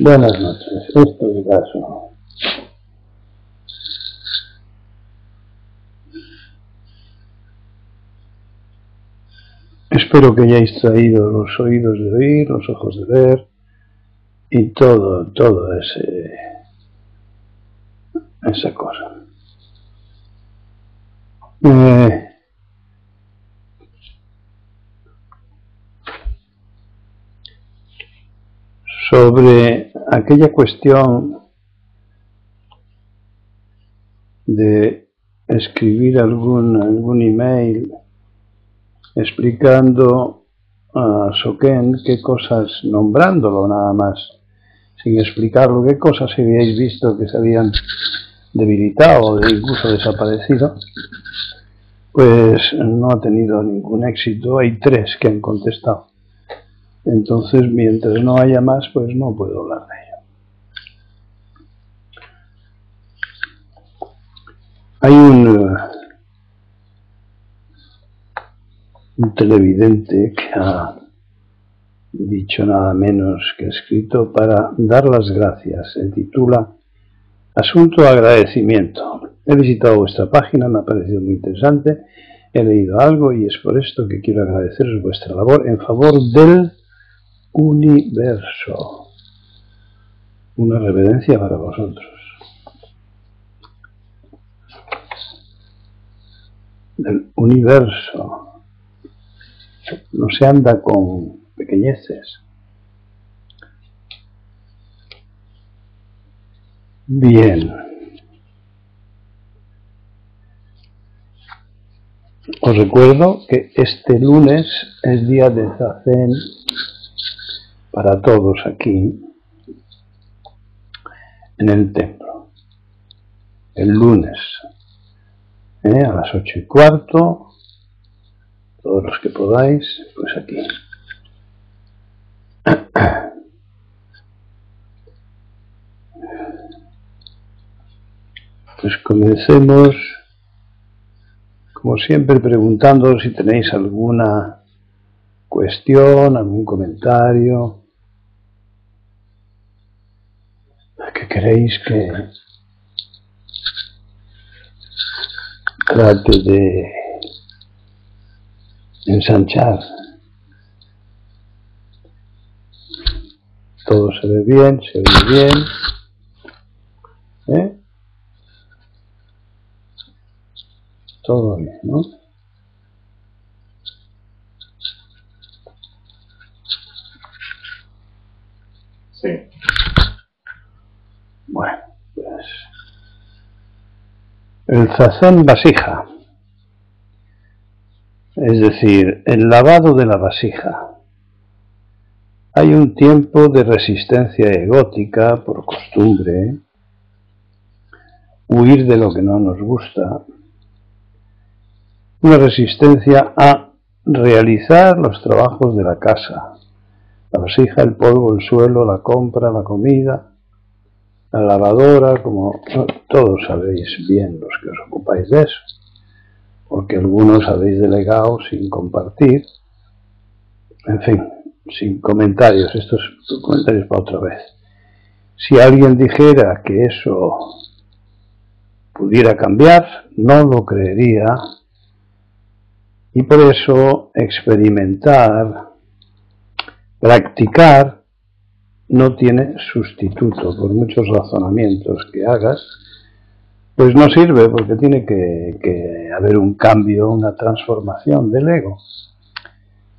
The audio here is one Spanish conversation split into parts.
Buenas noches, esto es caso. Espero que hayáis traído los oídos de oír, los ojos de ver y todo esa cosa. Sobre aquella cuestión de escribir algún email explicando a Soken qué cosas, nombrándolo nada más, sin explicarlo, qué cosas habíais visto que se habían debilitado o incluso desaparecido, pues no ha tenido ningún éxito. Hay 3 que han contestado. Entonces, mientras no haya más, pues no puedo hablar de ello. Hay un televidente que ha dicho nada menos que escrito para dar las gracias. Se titula Asunto agradecimiento. He visitado vuestra página, me ha parecido muy interesante, he leído algo y es por esto que quiero agradeceros vuestra labor en favor del universo. Una reverencia para vosotros. Del universo. No se anda con pequeñeces. Bien. Os recuerdo que este lunes es día de Zazen para todos aquí en el templo. El lunes, a las 8:15, todos los que podáis, pues aquí. Pues comencemos, como siempre, preguntándoos si tenéis alguna cuestión, algún comentario que queréis que trate de ensanchar. Todo se ve bien, se oye bien, todo bien, ¿no? Sí. Bueno, pues el zazen vasija, es decir, el lavado de la vasija. Hay un tiempo de resistencia egótica por costumbre, huir de lo que no nos gusta, una resistencia a realizar los trabajos de la casa, la vasija, el polvo, el suelo, la compra, la comida, la lavadora, como todos sabéis bien los que os ocupáis de eso, porque algunos habéis delegado sin compartir, en fin, sin comentarios, estos comentarios para otra vez. Si alguien dijera que eso pudiera cambiar, no lo creería, y por eso experimentar, practicar, no tiene sustituto. Por muchos razonamientos que hagas, pues no sirve, porque tiene que haber un cambio, una transformación del ego.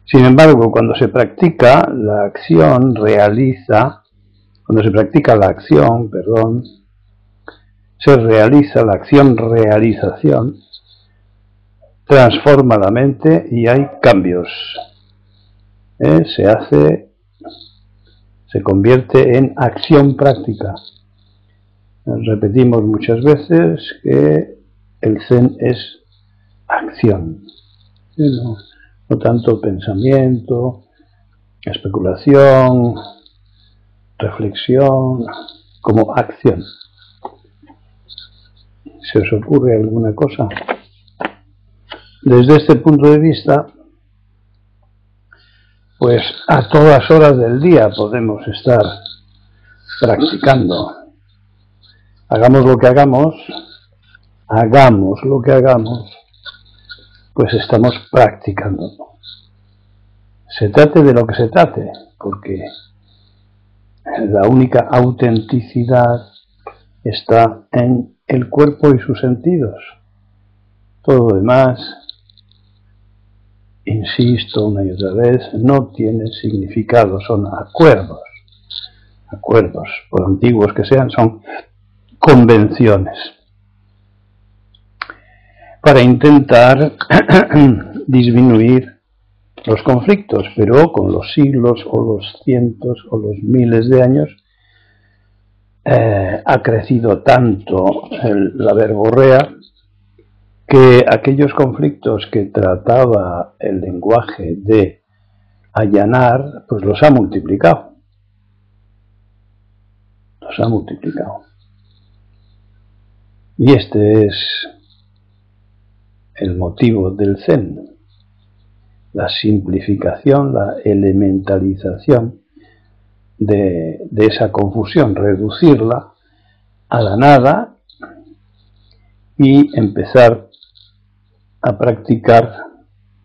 Sin embargo, cuando se practica la acción, se realiza la acción realización, transforma la mente y hay cambios. Se convierte en acción práctica. Repetimos muchas veces que el Zen es acción, no tanto pensamiento, especulación, reflexión, como acción. ¿Se os ocurre alguna cosa? Desde este punto de vista, pues a todas horas del día podemos estar practicando. Hagamos lo que hagamos, pues estamos practicando. Se trate de lo que se trate, porque la única autenticidad está en el cuerpo y sus sentidos. Todo lo demás, insisto una y otra vez, no tiene significado, son acuerdos, por antiguos que sean, son convenciones para intentar disminuir los conflictos, pero con los siglos o los cientos o los miles de años ha crecido tanto la verborrea que aquellos conflictos que trataba el lenguaje de allanar, pues los ha multiplicado. Y este es el motivo del Zen, la simplificación, la elementalización de esa confusión, reducirla a la nada y empezar a practicar,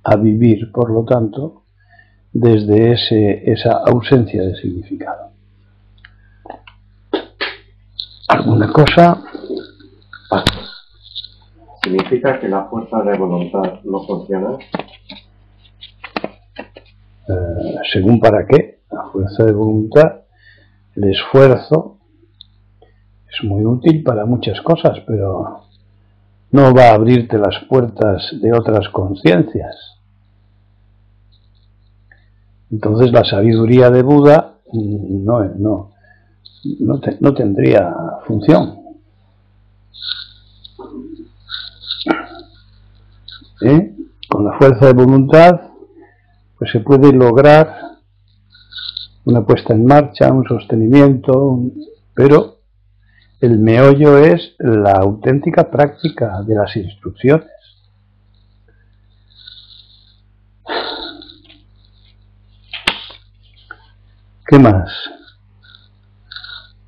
a vivir, por lo tanto, desde esa ausencia de significado. ¿Alguna cosa? ¿Significa que la fuerza de voluntad no funciona? Según para qué. La fuerza de voluntad, el esfuerzo, es muy útil para muchas cosas, pero no va a abrirte las puertas de otras conciencias. Entonces la sabiduría de Buda no tendría función. Con la fuerza de voluntad pues se puede lograr una puesta en marcha, un sostenimiento, pero el meollo es la auténtica práctica de las instrucciones. ¿Qué más?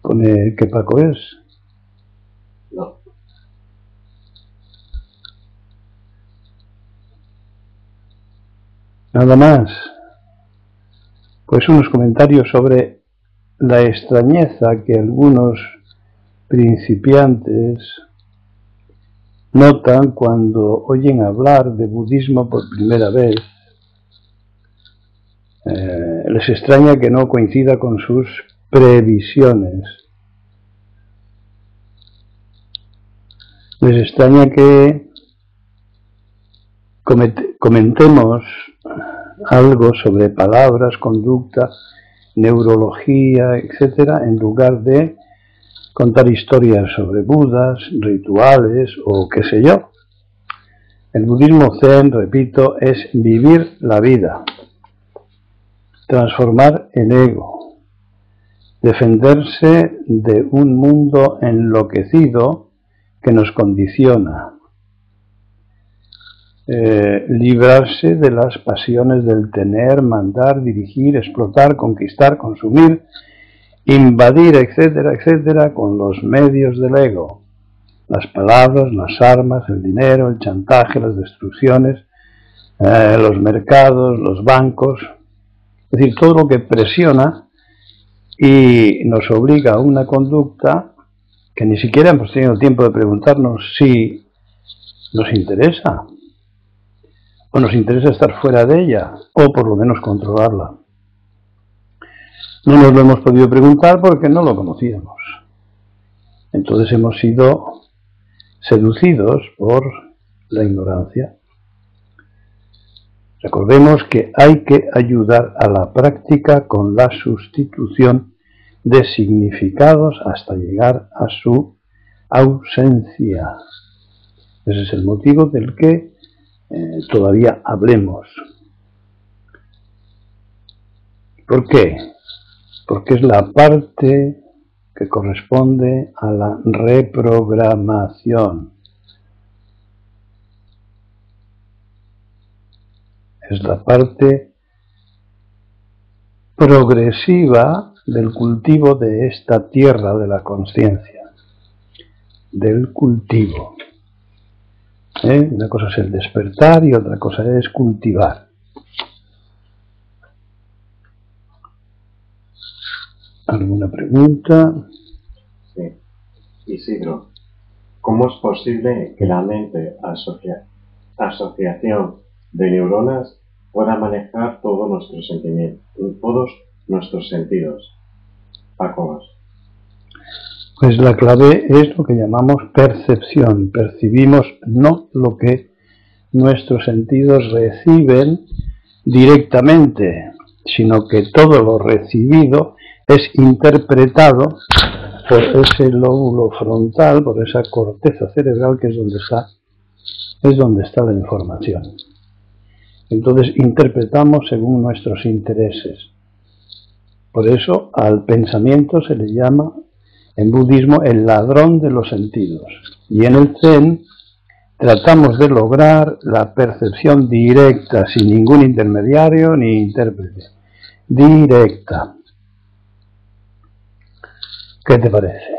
¿Pone qué Paco es? No. Nada más. Pues unos comentarios sobre la extrañeza que algunos principiantes notan cuando oyen hablar de budismo por primera vez. Les extraña que no coincida con sus previsiones. Les extraña que comentemos algo sobre palabras, conducta, neurología, etcétera, en lugar de contar historias sobre budas, rituales o qué sé yo. El budismo zen, repito, es vivir la vida, transformar el ego, defenderse de un mundo enloquecido que nos condiciona, librarse de las pasiones del tener, mandar, dirigir, explotar, conquistar, consumir, invadir, etcétera, etcétera, con los medios del ego, las palabras, las armas, el dinero, el chantaje, las destrucciones, los mercados, los bancos, es decir, todo lo que presiona y nos obliga a una conducta que ni siquiera hemos tenido tiempo de preguntarnos si nos interesa, o nos interesa estar fuera de ella, o por lo menos controlarla. No nos lo hemos podido preguntar porque no lo conocíamos. Entonces hemos sido seducidos por la ignorancia. Recordemos que hay que ayudar a la práctica con la sustitución de significados hasta llegar a su ausencia. Ese es el motivo del que todavía hablemos. ¿Por qué? Porque es la parte que corresponde a la reprogramación. Es la parte progresiva del cultivo de esta tierra de la conciencia, del cultivo. Una cosa es el despertar y otra cosa es cultivar. ¿Alguna pregunta? Sí. Isidro, ¿cómo es posible que la mente, asociación de neuronas, pueda manejar todos nuestros sentimientos, todos nuestros sentidos? Paco. Pues la clave es lo que llamamos percepción. Percibimos no lo que nuestros sentidos reciben directamente, sino que todo lo recibido es interpretado por ese lóbulo frontal, por esa corteza cerebral que es donde está la información. Entonces interpretamos según nuestros intereses. Por eso al pensamiento se le llama en budismo el ladrón de los sentidos. Y en el Zen tratamos de lograr la percepción directa, sin ningún intermediario ni intérprete. Directa. ¿Qué te parece?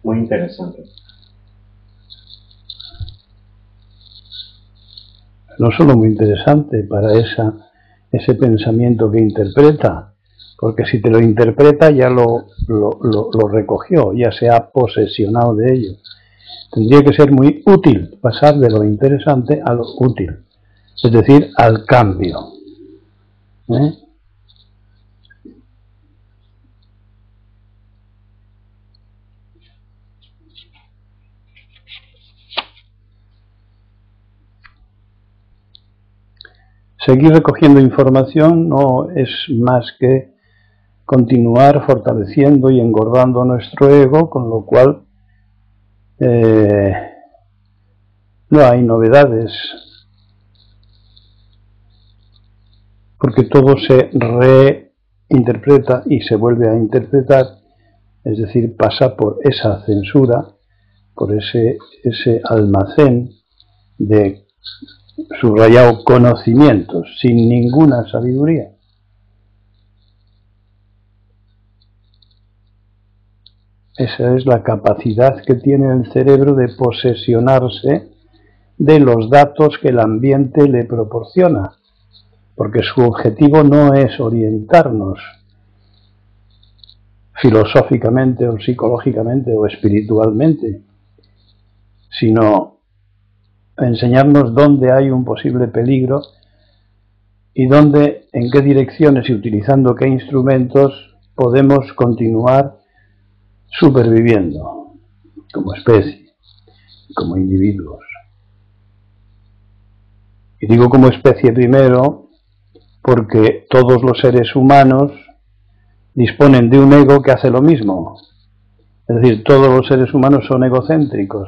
Muy interesante. No solo muy interesante para ese pensamiento que interpreta, porque si te lo interpreta ya lo recogió, ya se ha posesionado de ello. Tendría que ser muy útil pasar de lo interesante a lo útil, es decir, al cambio. Seguir recogiendo información no es más que continuar fortaleciendo y engordando nuestro ego, con lo cual no hay novedades, porque todo se reinterpreta y se vuelve a interpretar, es decir, pasa por esa censura, por ese almacén de subrayado conocimientos, sin ninguna sabiduría. Esa es la capacidad que tiene el cerebro de posesionarse de los datos que el ambiente le proporciona, porque su objetivo no es orientarnos filosóficamente o psicológicamente o espiritualmente, sino enseñarnos dónde hay un posible peligro y en qué direcciones y utilizando qué instrumentos podemos continuar superviviendo como especie, como individuos. Y digo como especie primero porque todos los seres humanos disponen de un ego que hace lo mismo. Es decir, todos los seres humanos son egocéntricos,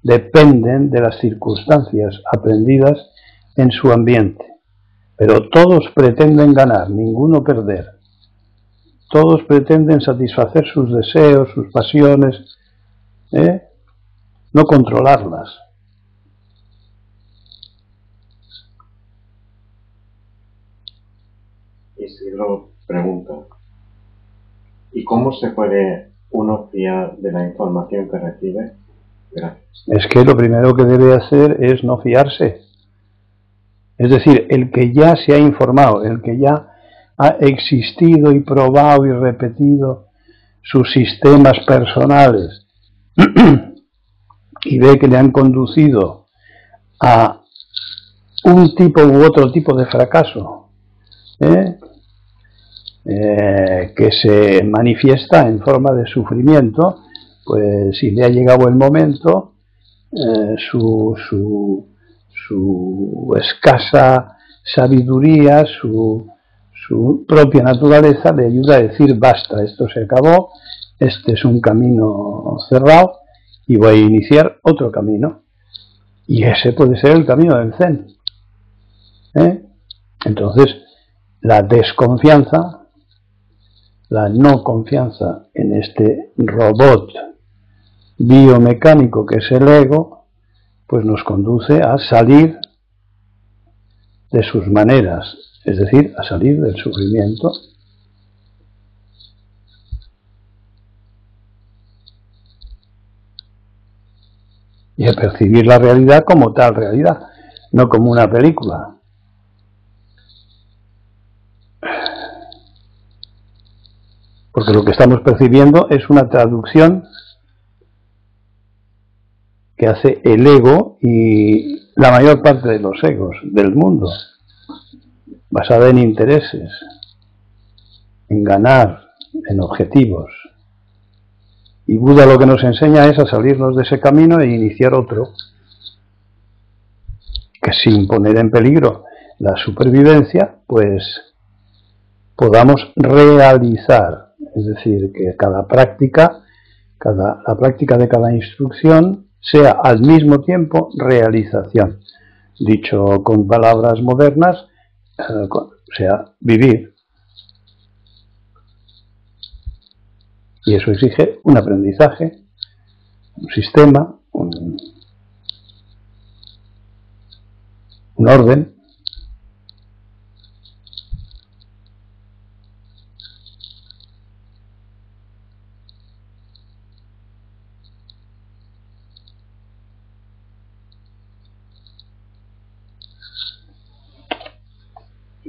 dependen de las circunstancias aprendidas en su ambiente. Pero todos pretenden ganar, ninguno perder. Todos pretenden satisfacer sus deseos, sus pasiones, no controlarlas. Isidro pregunta, ¿y cómo se puede uno fiar de la información que recibe? Gracias. Es que lo primero que debe hacer es no fiarse. Es decir, el que ya se ha informado, el que ya ha existido y probado y repetido sus sistemas personales y ve que le han conducido a un tipo u otro tipo de fracaso, que se manifiesta en forma de sufrimiento, pues si le ha llegado el momento, su escasa sabiduría, su propia naturaleza le ayuda a decir basta, esto se acabó, este es un camino cerrado y voy a iniciar otro camino. Y ese puede ser el camino del Zen. Entonces, la desconfianza la no confianza en este robot biomecánico que es el ego, pues nos conduce a salir de sus maneras, es decir, a salir del sufrimiento. Y a percibir la realidad como tal realidad, no como una película. Porque lo que estamos percibiendo es una traducción que hace el ego y la mayor parte de los egos del mundo, basada en intereses, en ganar, en objetivos. Y Buda lo que nos enseña es a salirnos de ese camino e iniciar otro, que sin poner en peligro la supervivencia, pues podamos realizar, es decir, que cada práctica, la práctica de cada instrucción sea al mismo tiempo realización. Dicho con palabras modernas, sea vivir. Y eso exige un aprendizaje, un sistema, un orden.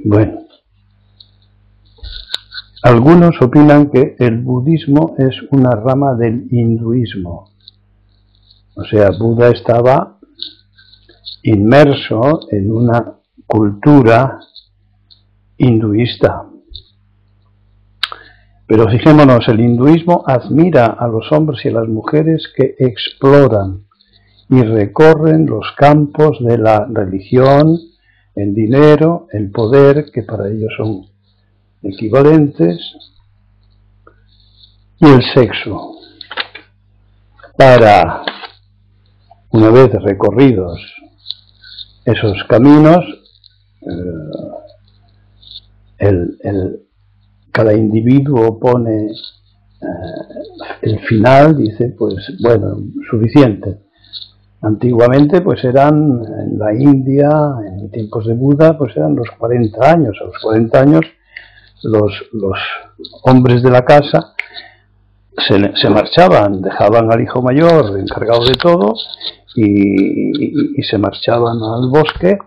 Bueno, algunos opinan que el budismo es una rama del hinduismo. O sea, Buda estaba inmerso en una cultura hinduista. Pero fijémonos, el hinduismo admira a los hombres y a las mujeres que exploran y recorren los campos de la religión, el dinero, el poder, que para ellos son equivalentes, y el sexo, para, una vez recorridos esos caminos, cada individuo pone el final, dice, pues bueno, suficiente. Antiguamente pues eran, en la India, en tiempos de Buda, pues eran los 40 años. A los 40 años los hombres de la casa se marchaban, dejaban al hijo mayor encargado de todo y se marchaban al bosque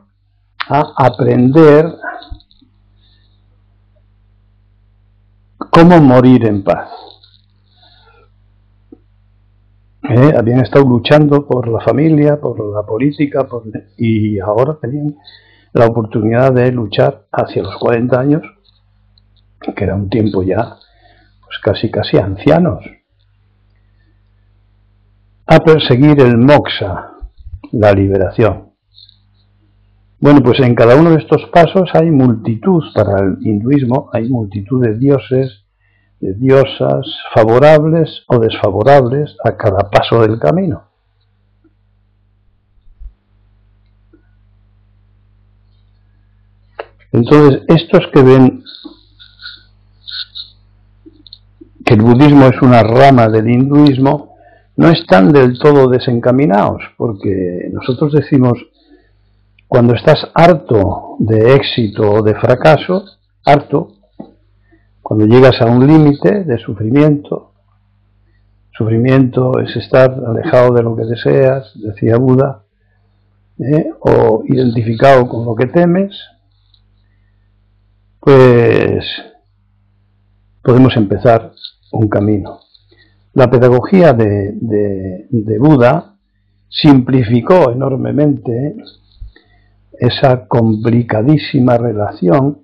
a aprender cómo morir en paz. Habían estado luchando por la familia, por la política, y ahora tenían la oportunidad de luchar hacia los 40 años, que era un tiempo ya pues casi ancianos, a perseguir el moksha, la liberación. Bueno, pues en cada uno de estos pasos hay multitud, para el hinduismo hay multitud de dioses, de diosas, favorables o desfavorables a cada paso del camino. Entonces, estos que ven que el budismo es una rama del hinduismo, no están del todo desencaminados, porque nosotros decimos, cuando estás harto de éxito o de fracaso, harto, cuando llegas a un límite de sufrimiento, sufrimiento es estar alejado de lo que deseas, decía Buda, o identificado con lo que temes, pues podemos empezar un camino. La pedagogía de Buda simplificó enormemente esa complicadísima relación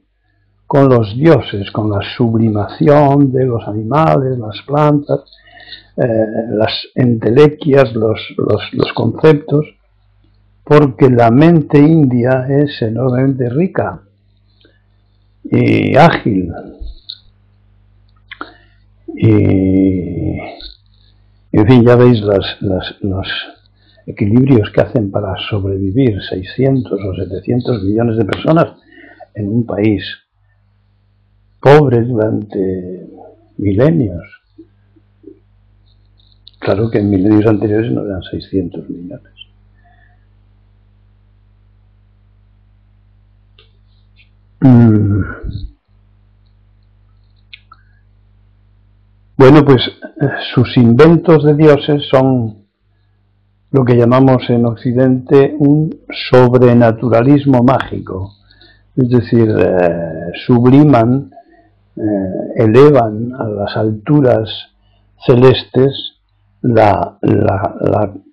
con los dioses, con la sublimación de los animales, las plantas, las entelequias, los conceptos, porque la mente india es enormemente rica y ágil. Y en fin, ya veis los equilibrios que hacen para sobrevivir 600 o 700 millones de personas en un país pobre durante milenios. Claro que en milenios anteriores no eran 600 millones. Bueno, pues sus inventos de dioses son lo que llamamos en Occidente un sobrenaturalismo mágico. Es decir, subliman, elevan a las alturas celestes la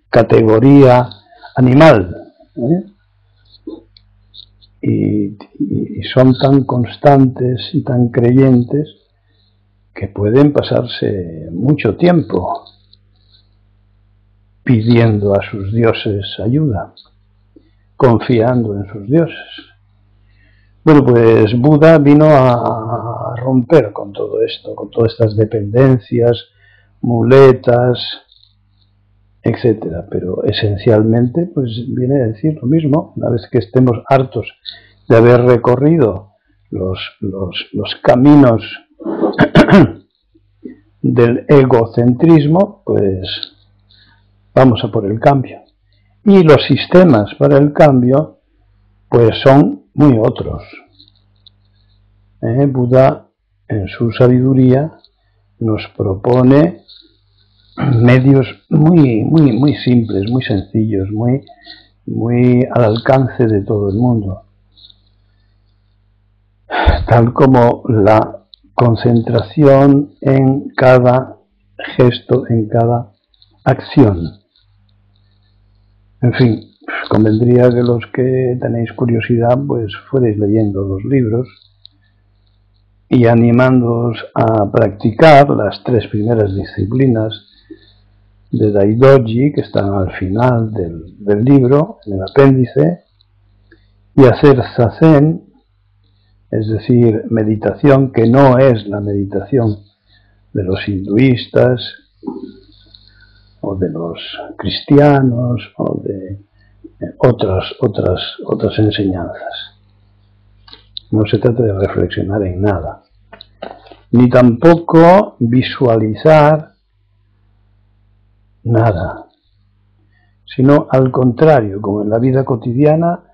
categoría animal, y son tan constantes y tan creyentes que pueden pasarse mucho tiempo pidiendo a sus dioses ayuda, confiando en sus dioses. Bueno, pues Buda vino a romper con todo esto, con todas estas dependencias, muletas, etcétera, pero esencialmente pues viene a decir lo mismo. Una vez que estemos hartos de haber recorrido los caminos del egocentrismo, pues vamos a por el cambio. Y los sistemas para el cambio pues son muy otros. Buda, en su sabiduría, nos propone medios muy simples, muy sencillos, muy al alcance de todo el mundo. Tal como la concentración en cada gesto, en cada acción. En fin, convendría que los que tenéis curiosidad pues fuerais leyendo los libros y animándoos a practicar las 3 primeras disciplinas de Daidoji, que están al final del libro, en el apéndice, y hacer zazen, es decir, meditación que no es la meditación de los hinduistas o de los cristianos o de otras enseñanzas. No se trata de reflexionar en nada, ni tampoco visualizar nada, sino al contrario, como en la vida cotidiana,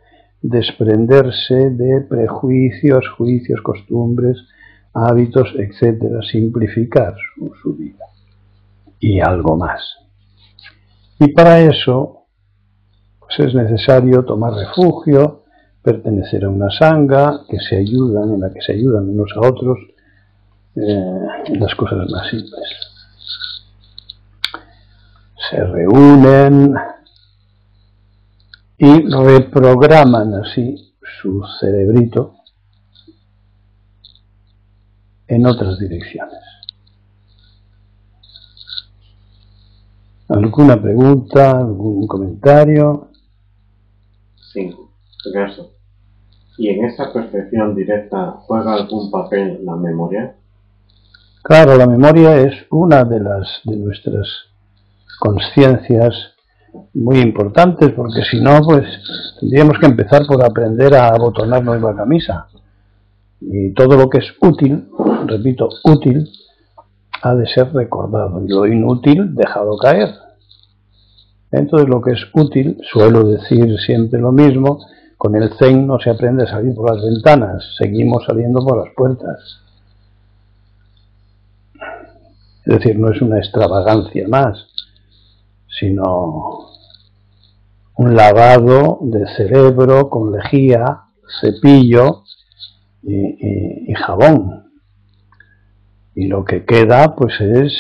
desprenderse de prejuicios, juicios, costumbres, hábitos, etcétera, simplificar su vida y algo más. Y para eso pues es necesario tomar refugio, pertenecer a una sangha en la que se ayudan unos a otros en las cosas más simples. Se reúnen y reprograman así su cerebrito en otras direcciones. ¿Alguna pregunta, algún comentario? Sí, caso. ¿Y en esa percepción directa juega algún papel la memoria? Claro, la memoria es una de nuestras conciencias muy importantes, porque si no, pues tendríamos que empezar por aprender a abotonarnos la camisa. Y todo lo que es útil, repito, útil, ha de ser recordado, y lo inútil dejado caer. Entonces lo que es útil, suelo decir siempre lo mismo, con el Zen no se aprende a salir por las ventanas, seguimos saliendo por las puertas. Es decir, no es una extravagancia más, sino un lavado de cerebro con lejía, cepillo y jabón. Y lo que queda pues es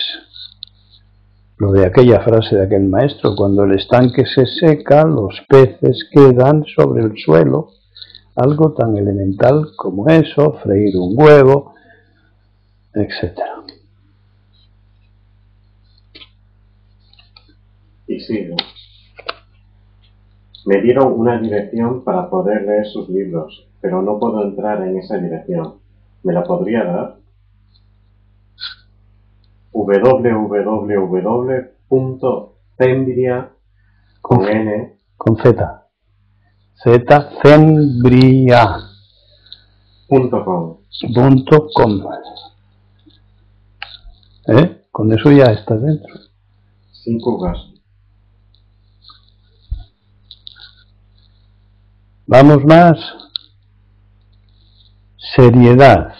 lo de aquella frase de aquel maestro: cuando el estanque se seca, los peces quedan sobre el suelo. Algo tan elemental como eso, freír un huevo, etcétera. Y sigo. Me dieron una dirección para poder leer sus libros, pero no puedo entrar en esa dirección. ¿Me la podría dar? www.zembria con N con Z. zembria.com. Con eso ya estás dentro. Sin fugas. Vamos más. Seriedad.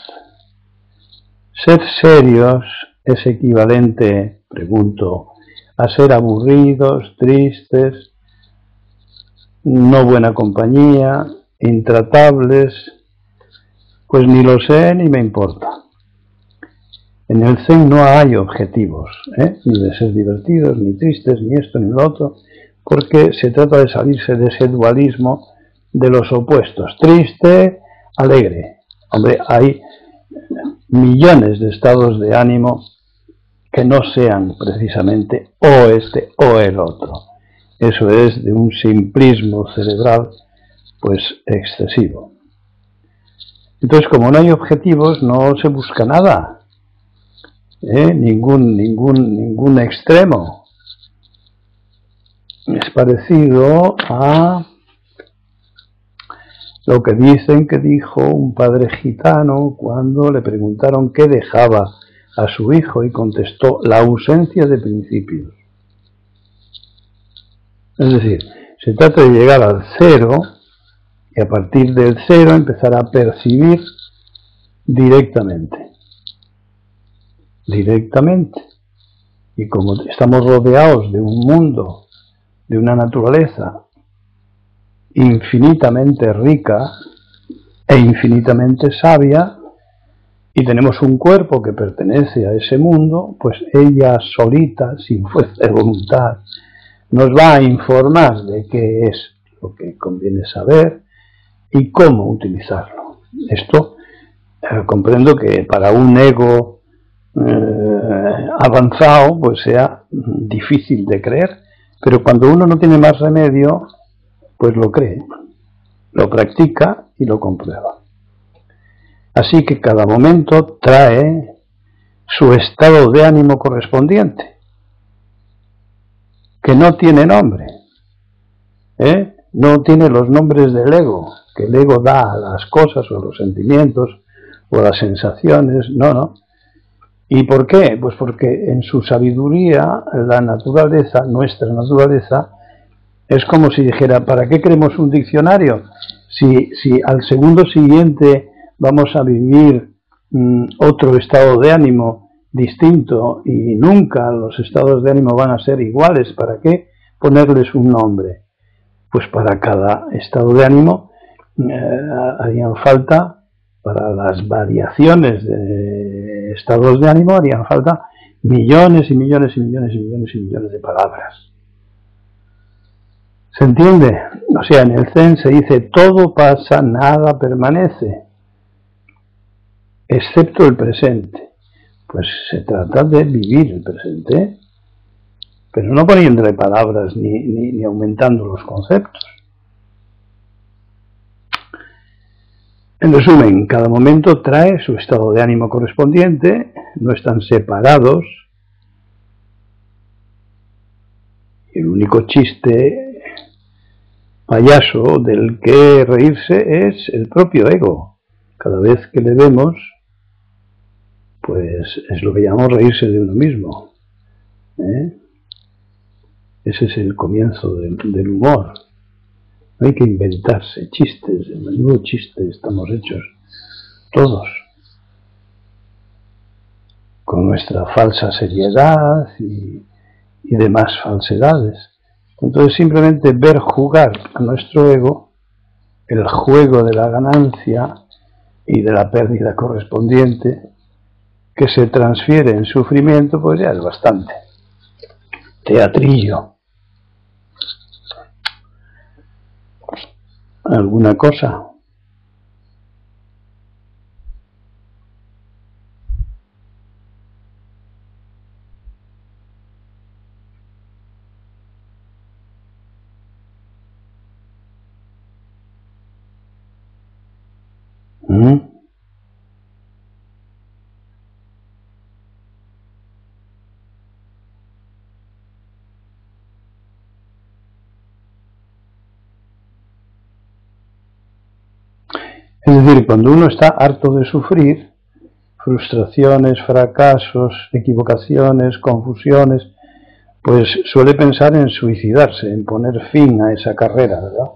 Ser serios es equivalente, pregunto, a ser aburridos, tristes, no buena compañía, intratables. Pues ni lo sé ni me importa. En el Zen no hay objetivos, ni de ser divertidos, ni tristes, ni esto, ni lo otro, porque se trata de salirse de ese dualismo de los opuestos, triste, alegre. Hombre, hay millones de estados de ánimo que no sean precisamente o este o el otro. Eso es de un simplismo cerebral pues excesivo. Entonces, como no hay objetivos, no se busca nada, ningún extremo. Es parecido a lo que dicen que dijo un padre gitano cuando le preguntaron qué dejaba a su hijo y contestó: la ausencia de principios. Es decir, se trata de llegar al cero y a partir del cero empezar a percibir directamente. Y como estamos rodeados de un mundo, de una naturaleza infinitamente rica e infinitamente sabia, y tenemos un cuerpo que pertenece a ese mundo, pues ella solita, sin fuerza de voluntad, nos va a informar de qué es lo que conviene saber y cómo utilizarlo. Esto comprendo que para un ego avanzado pues sea difícil de creer, pero cuando uno no tiene más remedio, pues lo cree, lo practica y lo comprueba. Así que cada momento trae su estado de ánimo correspondiente, que no tiene nombre, no tiene los nombres del ego, que el ego da a las cosas o a los sentimientos o a las sensaciones, no. ¿Y por qué? Pues porque en su sabiduría, la naturaleza, nuestra naturaleza, es como si dijera: ¿para qué queremos un diccionario? Si al segundo siguiente vamos a vivir otro estado de ánimo distinto y nunca los estados de ánimo van a ser iguales, ¿para qué ponerles un nombre? Pues para cada estado de ánimo harían falta, para las variaciones de estados de ánimo, harían falta millones y millones y millones y millones y millones de palabras. ¿Se entiende? O sea, en el Zen se dice: todo pasa, nada permanece, excepto el presente. Pues se trata de vivir el presente, pero no poniéndole palabras ni aumentando los conceptos. En resumen, cada momento trae su estado de ánimo correspondiente, no están separados. El único chiste payaso del que reírse es el propio ego. Cada vez que le vemos, pues es lo que llamamos reírse de uno mismo. Ese es el comienzo del humor. No hay que inventarse chistes, de menudo chiste estamos hechos todos, con nuestra falsa seriedad y demás falsedades. Entonces simplemente ver jugar a nuestro ego el juego de la ganancia y de la pérdida correspondiente, que se transfiere en sufrimiento, pues ya es bastante. Teatrillo. ¿Alguna cosa? Es decir, cuando uno está harto de sufrir, frustraciones, fracasos, equivocaciones, confusiones, pues suele pensar en suicidarse, en poner fin a esa carrera, ¿verdad?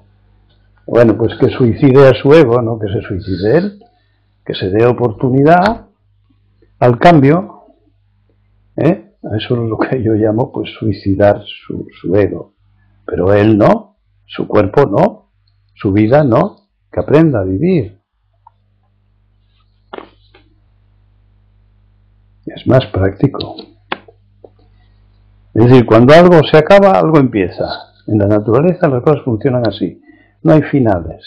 Bueno, pues que suicide a su ego, no que se suicide él, que se dé oportunidad al cambio, ¿eh? Eso es lo que yo llamo, pues, suicidar su ego. Pero él no, su cuerpo no, su vida no, que aprenda a vivir. Es más práctico. Es decir, cuando algo se acaba, algo empieza. En la naturaleza las cosas funcionan así. No hay finales.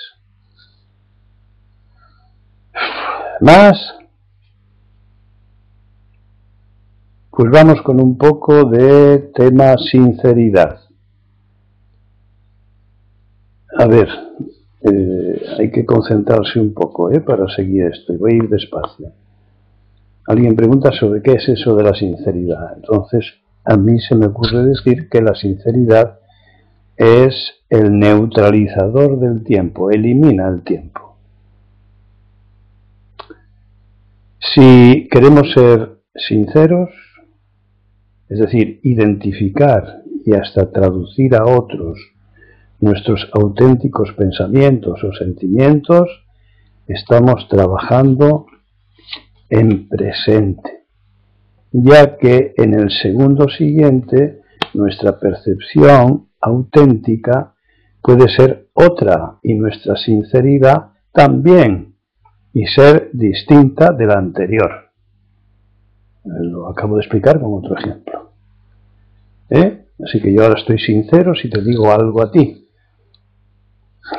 Más, pues vamos con un poco de tema sinceridad. A ver, hay que concentrarse un poco para seguir esto, y voy a ir despacio. Alguien pregunta sobre qué es eso de la sinceridad. Entonces, a mí se me ocurre decir que la sinceridad es el neutralizador del tiempo, elimina el tiempo. Si queremos ser sinceros, es decir, identificar y hasta traducir a otros nuestros auténticos pensamientos o sentimientos, estamos trabajando en presente, ya que en el segundo siguiente nuestra percepción auténtica puede ser otra y nuestra sinceridad también, y ser distinta de la anterior. Lo acabo de explicar con otro ejemplo. Así que yo ahora estoy sincero si te digo algo a ti.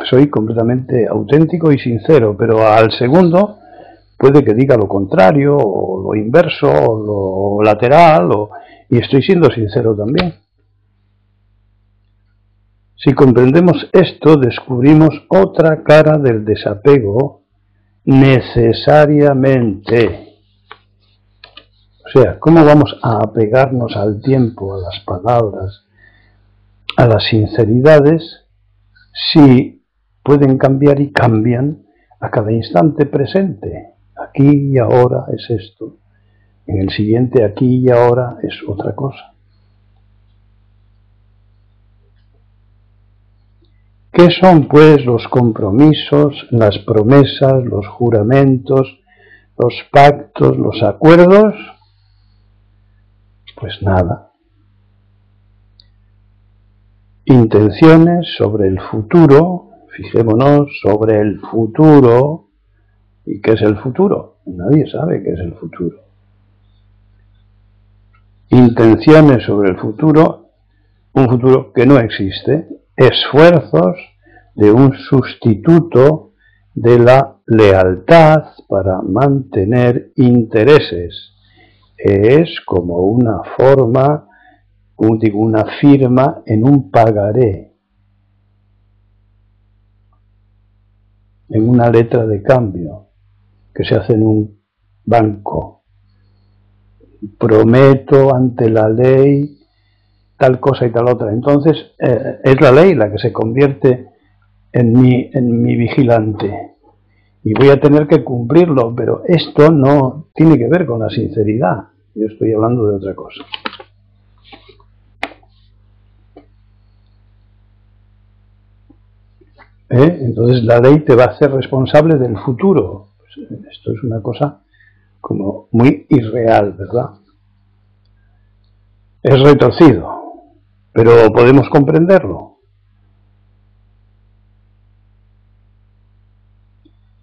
Soy completamente auténtico y sincero, pero al segundo puede que diga lo contrario, o lo inverso, o lo lateral, y estoy siendo sincero también. Si comprendemos esto, descubrimos otra cara del desapego necesariamente. O sea, ¿cómo vamos a apegarnos al tiempo, a las palabras, a las sinceridades, si pueden cambiar y cambian a cada instante presente? Aquí y ahora es esto, en el siguiente aquí y ahora es otra cosa. ¿Qué son, pues, los compromisos, las promesas, los juramentos, los pactos, los acuerdos? Pues nada. Intenciones sobre el futuro, fijémonos sobre el futuro. ¿Y qué es el futuro? Nadie sabe qué es el futuro. Intenciones sobre el futuro, un futuro que no existe, esfuerzos de un sustituto de la lealtad para mantener intereses. Es como una forma, una firma en un pagaré, en una letra de cambio que se hace en un banco. Prometo ante la ley tal cosa y tal otra. Entonces es la ley la que se convierte en mi vigilante y voy a tener que cumplirlo, pero esto no tiene que ver con la sinceridad. Yo estoy hablando de otra cosa. Entonces la ley te va a hacer responsable del futuro. Pues esto es una cosa como muy irreal, ¿verdad? Es retorcido, pero podemos comprenderlo.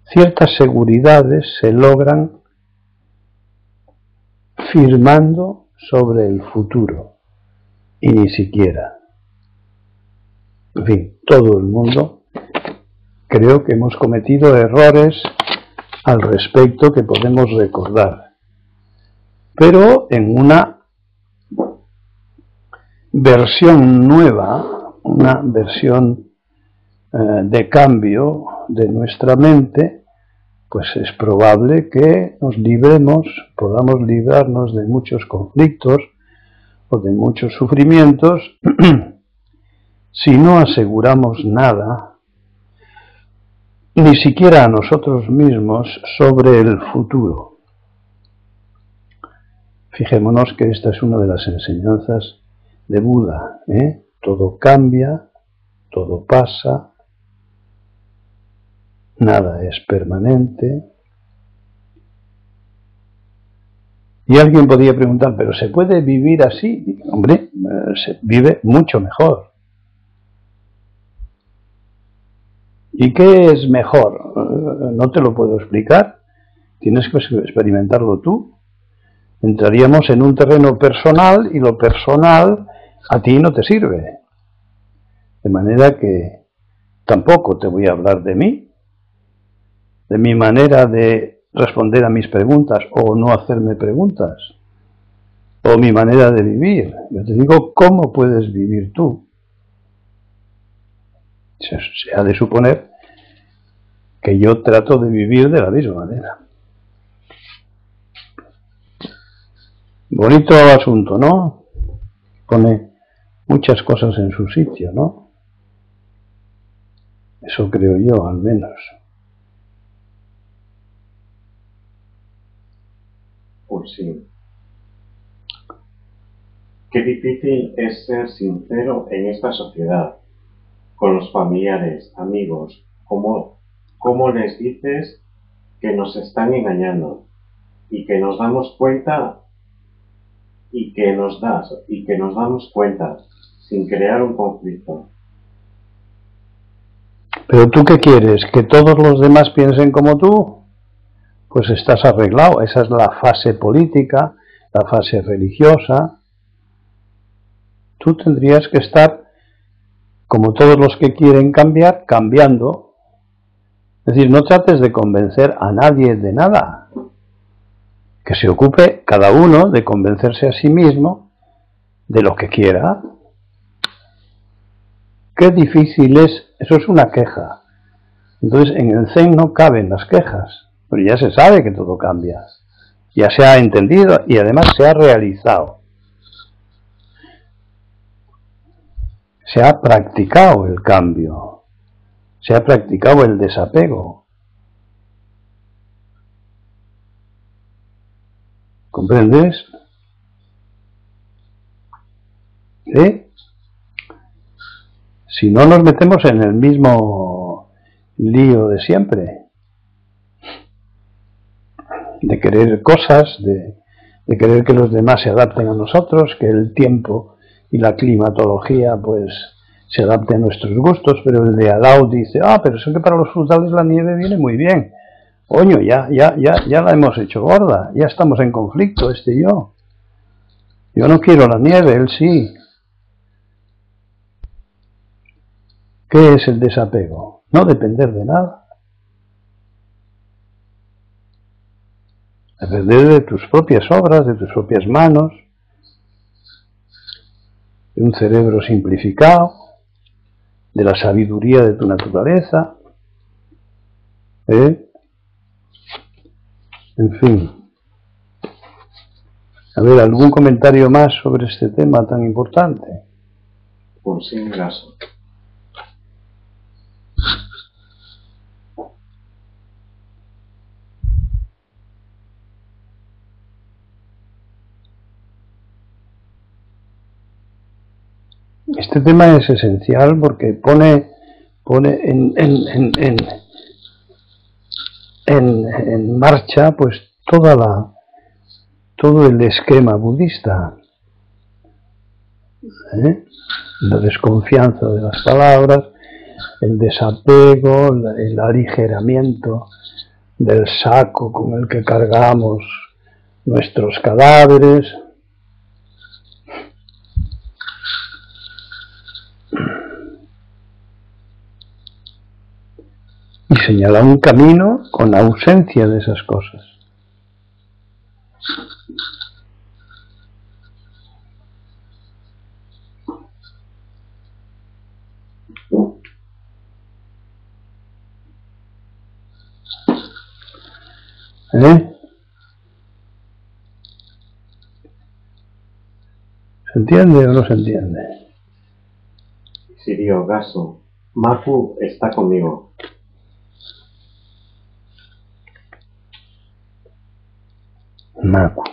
Ciertas seguridades se logran firmando sobre el futuro y ni siquiera. En fin, todo el mundo creo que hemos cometido errores al respecto que podemos recordar, pero en una versión nueva, una versión de cambio de nuestra mente, pues es probable que podamos librarnos de muchos conflictos o de muchos sufrimientos si no aseguramos nada, ni siquiera a nosotros mismos, sobre el futuro. Fijémonos que esta es una de las enseñanzas de Buda, ¿eh? Todo cambia, todo pasa, nada es permanente. Y alguien podría preguntar, ¿pero se puede vivir así? Hombre, se vive mucho mejor. ¿Y qué es mejor? No te lo puedo explicar. Tienes que experimentarlo tú. Entraríamos en un terreno personal y lo personal a ti no te sirve. De manera que tampoco te voy a hablar de mí, de mi manera de responder a mis preguntas o no hacerme preguntas, o mi manera de vivir. Yo te digo cómo puedes vivir tú. Se ha de suponer que yo trato de vivir de la misma manera. Bonito asunto, ¿no? Pone muchas cosas en su sitio, ¿no? Eso creo yo, al menos. Pues sí. Qué difícil es ser sincero en esta sociedad, con los familiares, amigos. ¿Cómo les dices que nos están engañando y que nos damos cuenta y que nos damos cuenta sin crear un conflicto? ¿Pero tú qué quieres? ¿Que todos los demás piensen como tú? Pues estás arreglado. Esa es la fase política, la fase religiosa. Tú tendrías que estar, como todos los que quieren cambiar, cambiando. Es decir, no trates de convencer a nadie de nada. Que se ocupe cada uno de convencerse a sí mismo de lo que quiera. Qué difícil es, eso es una queja. Entonces en el Zen no caben las quejas, pero ya se sabe que todo cambia. Ya se ha entendido y además se ha realizado. Se ha practicado el cambio. Se ha practicado el desapego. ¿Comprendes? ¿Sí? Si no nos metemos en el mismo lío de siempre, de querer cosas, de querer que los demás se adapten a nosotros, que el tiempo y la climatología pues se adapten a nuestros gustos, pero el de al lado dice, pero eso que para los frutales la nieve viene muy bien. Coño, ya la hemos hecho gorda, ya estamos en conflicto este y yo. Yo no quiero la nieve, él sí. ¿Qué es el desapego? No depender de nada. Depender de tus propias obras, de tus propias manos, de un cerebro simplificado, de la sabiduría de tu naturaleza. En fin. A ver, ¿algún comentario más sobre este tema tan importante? Pues sí, gracias. Este tema es esencial porque pone en marcha pues todo el esquema budista. La desconfianza de las palabras, el desapego, el aligeramiento del saco con el que cargamos nuestros cadáveres. Y señala un camino con ausencia de esas cosas. ¿Se entiende o no se entiende? Sirio Gaso, Maku está conmigo. Maku.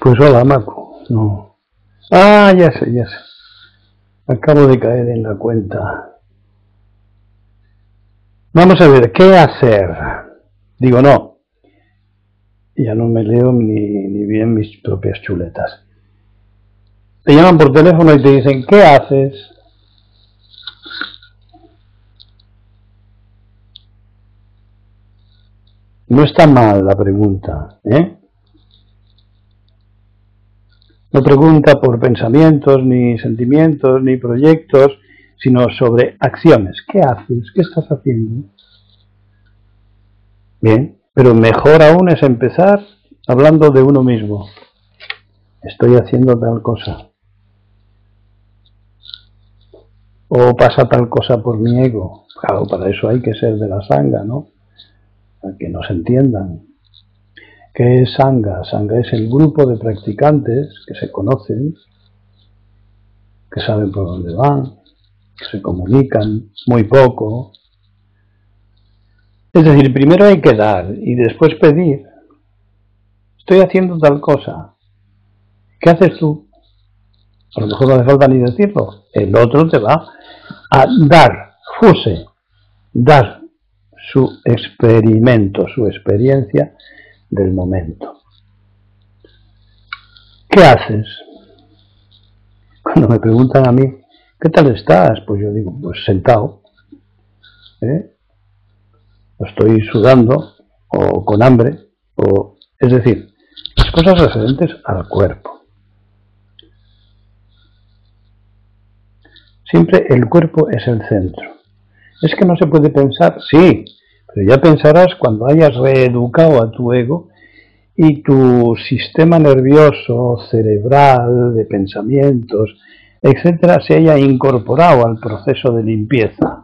Pues hola, Macu. No. Ah, ya sé. Acabo de caer en la cuenta. Vamos a ver, ¿qué hacer? Digo, no. Ya no me leo ni bien mis propias chuletas. Te llaman por teléfono y te dicen, ¿qué haces? No está mal la pregunta, ¿eh? No pregunta por pensamientos, ni sentimientos, ni proyectos, sino sobre acciones. ¿Qué haces? ¿Qué estás haciendo? Bien, pero mejor aún es empezar hablando de uno mismo. Estoy haciendo tal cosa. O pasa tal cosa por mi ego. Claro, para eso hay que ser de la sangha, ¿no? Para que nos entiendan. ¿Qué es sangha? Sangha es el grupo de practicantes que se conocen, que saben por dónde van, que se comunican muy poco. Es decir, primero hay que dar y después pedir. Estoy haciendo tal cosa. ¿Qué haces tú? A lo mejor no hace falta ni decirlo. El otro te va a dar, dar su experimento, su experiencia del momento. ¿Qué haces? Cuando me preguntan a mí, ¿qué tal estás? Pues yo digo, pues sentado. Estoy sudando, o con hambre, es decir, las cosas referentes al cuerpo. Siempre el cuerpo es el centro. Es que no se puede pensar, sí, pero ya pensarás cuando hayas reeducado a tu ego y tu sistema nervioso, cerebral, de pensamientos, etcétera, se haya incorporado al proceso de limpieza.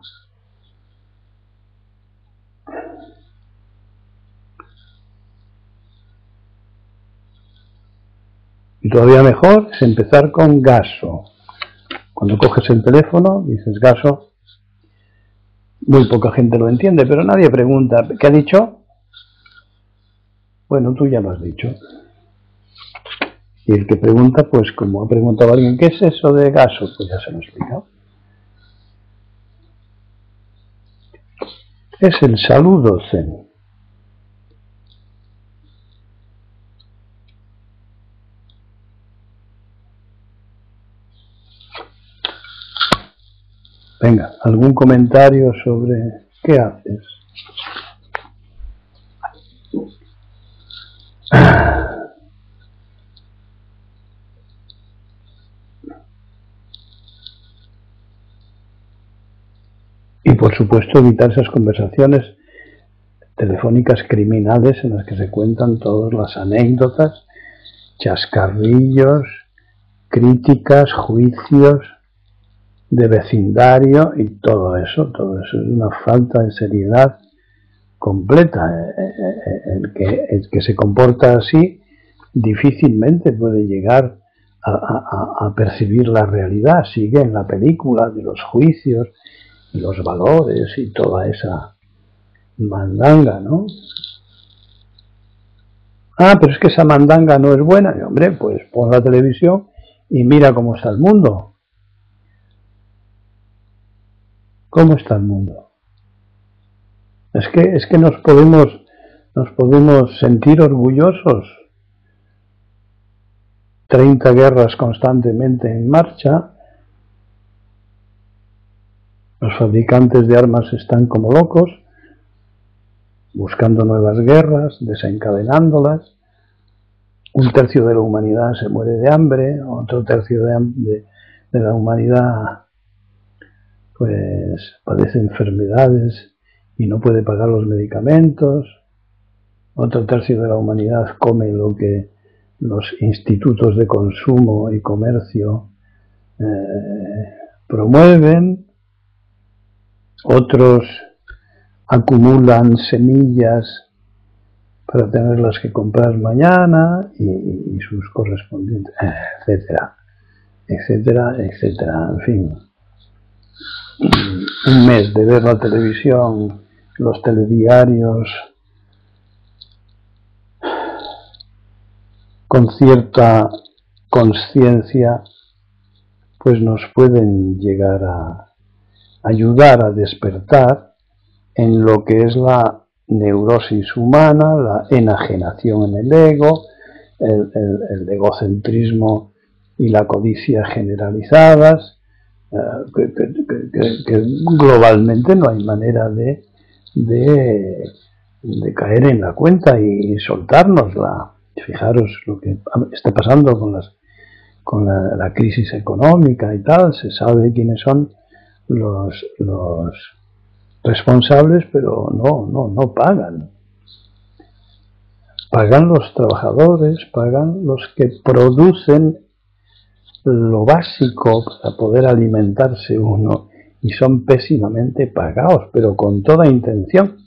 Y todavía mejor es empezar con gaso. Cuando coges el teléfono, dices gaso, muy poca gente lo entiende, pero nadie pregunta, ¿qué ha dicho? Bueno, tú ya lo has dicho. Y el que pregunta, pues como ha preguntado alguien, ¿qué es eso de gaso? Pues ya se lo he explicado. Es el saludo zen. Venga, ¿algún comentario sobre qué haces? Y por supuesto evitar esas conversaciones telefónicas criminales en las que se cuentan todas las anécdotas, chascarrillos, críticas, juicios de vecindario y todo eso es una falta de seriedad completa. El que se comporta así difícilmente puede llegar a percibir la realidad, sigue en la película de los juicios y los valores y toda esa mandanga, ¿no? Ah, pero es que esa mandanga no es buena. Y, hombre, pues pon la televisión y mira cómo está el mundo. ¿Cómo está el mundo? Es que nos podemos sentir orgullosos. 30 guerras constantemente en marcha. Los fabricantes de armas están como locos, buscando nuevas guerras, desencadenándolas. Un tercio de la humanidad se muere de hambre, otro tercio de la humanidad pues padece enfermedades y no puede pagar los medicamentos. Otro tercio de la humanidad come lo que los institutos de consumo y comercio promueven. Otros acumulan semillas para tenerlas que comprar mañana y sus correspondientes, etcétera, etcétera, etcétera. En fin, un mes de ver la televisión, los telediarios, con cierta conciencia, pues nos pueden llegar a ayudar a despertar en lo que es la neurosis humana, la enajenación en el ego, el egocentrismo y la codicia generalizadas, que globalmente no hay manera de caer en la cuenta y soltárnosla. Fijaros lo que está pasando con la crisis económica y tal, se sabe quiénes son los responsables, pero no pagan. Pagan los trabajadores, pagan los que producen lo básico para poder alimentarse uno, y son pésimamente pagados, pero con toda intención,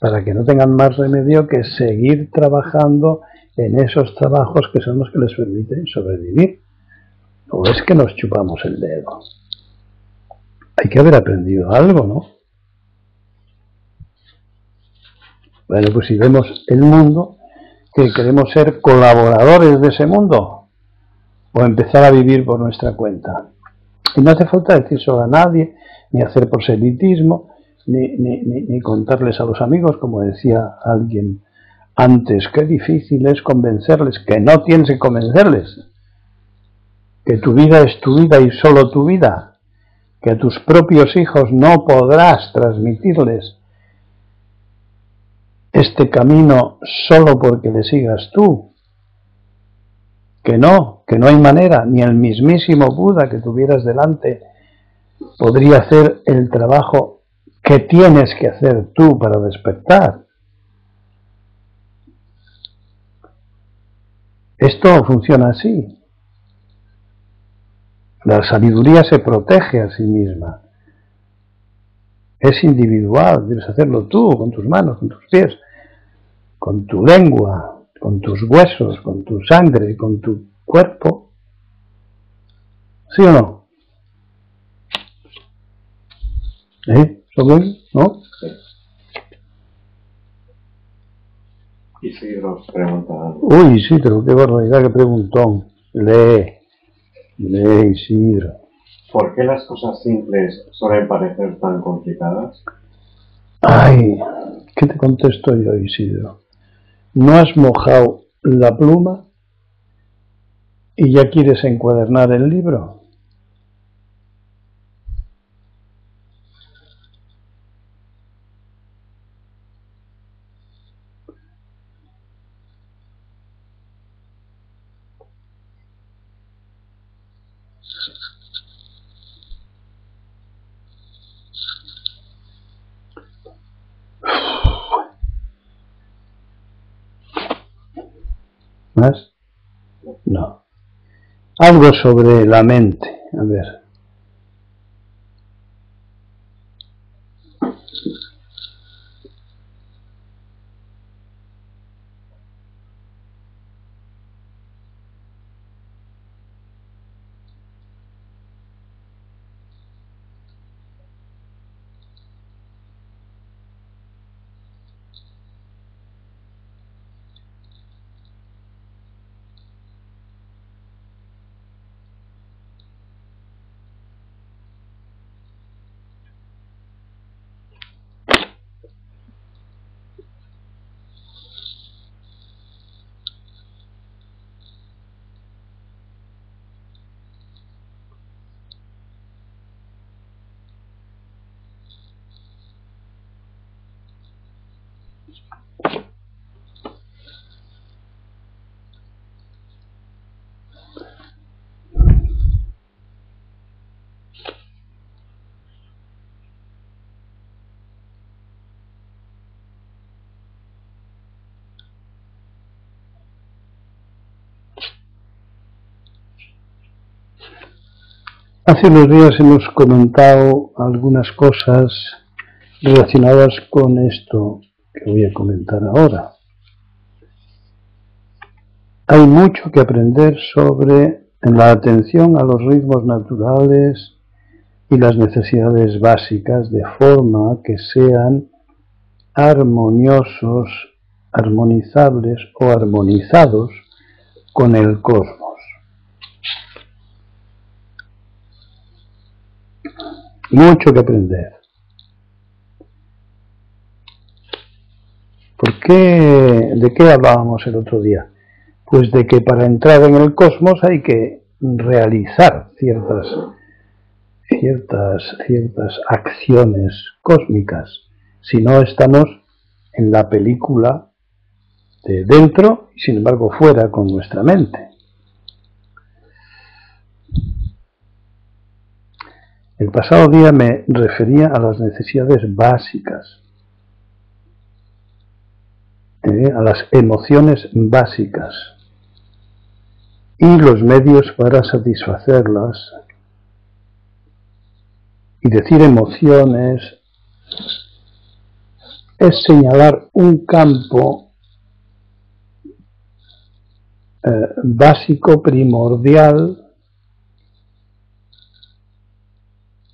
para que no tengan más remedio que seguir trabajando en esos trabajos que son los que les permiten sobrevivir. ¿O es que nos chupamos el dedo? Hay que haber aprendido algo, ¿no? Bueno, pues si vemos el mundo, que queremos ser colaboradores de ese mundo, o empezar a vivir por nuestra cuenta. Y no hace falta decírselo a nadie, ni hacer proselitismo, ni contarles a los amigos, como decía alguien antes, qué difícil es convencerles, que no tienes que convencerles, que tu vida es tu vida y solo tu vida, que a tus propios hijos no podrás transmitirles este camino solo porque le sigas tú, que no hay manera, ni el mismísimo Buda que tuvieras delante podría hacer el trabajo que tienes que hacer tú para despertar. Esto funciona así. La sabiduría se protege a sí misma. Es individual, debes hacerlo tú, con tus manos, con tus pies, con tu lengua, con tus huesos, con tu sangre, con tu cuerpo. ¿Sí o no? ¿Sobre él? ¿No? Isidro pregunta algo. Uy, Isidro, qué barbaridad, qué preguntón. Lee, Isidro. ¿Por qué las cosas simples suelen parecer tan complicadas? Ay, ¿qué te contesto yo, Isidro? ¿No has mojado la pluma y ya quieres encuadernar el libro? ¿Más? No. Algo sobre la mente. A ver. Hace unos días hemos comentado algunas cosas relacionadas con esto que voy a comentar ahora. Hay mucho que aprender sobre la atención a los ritmos naturales y las necesidades básicas, de forma que sean armoniosos, armonizables o armonizados con el cosmos. Mucho que aprender. ¿De qué hablábamos el otro día? Pues de que para entrar en el cosmos hay que realizar ciertas acciones cósmicas. Si no, estamos en la película de dentro y sin embargo fuera con nuestra mente. El pasado día me refería a las necesidades básicas, a las emociones básicas y los medios para satisfacerlas. Y decir emociones es señalar un campo básico, primordial,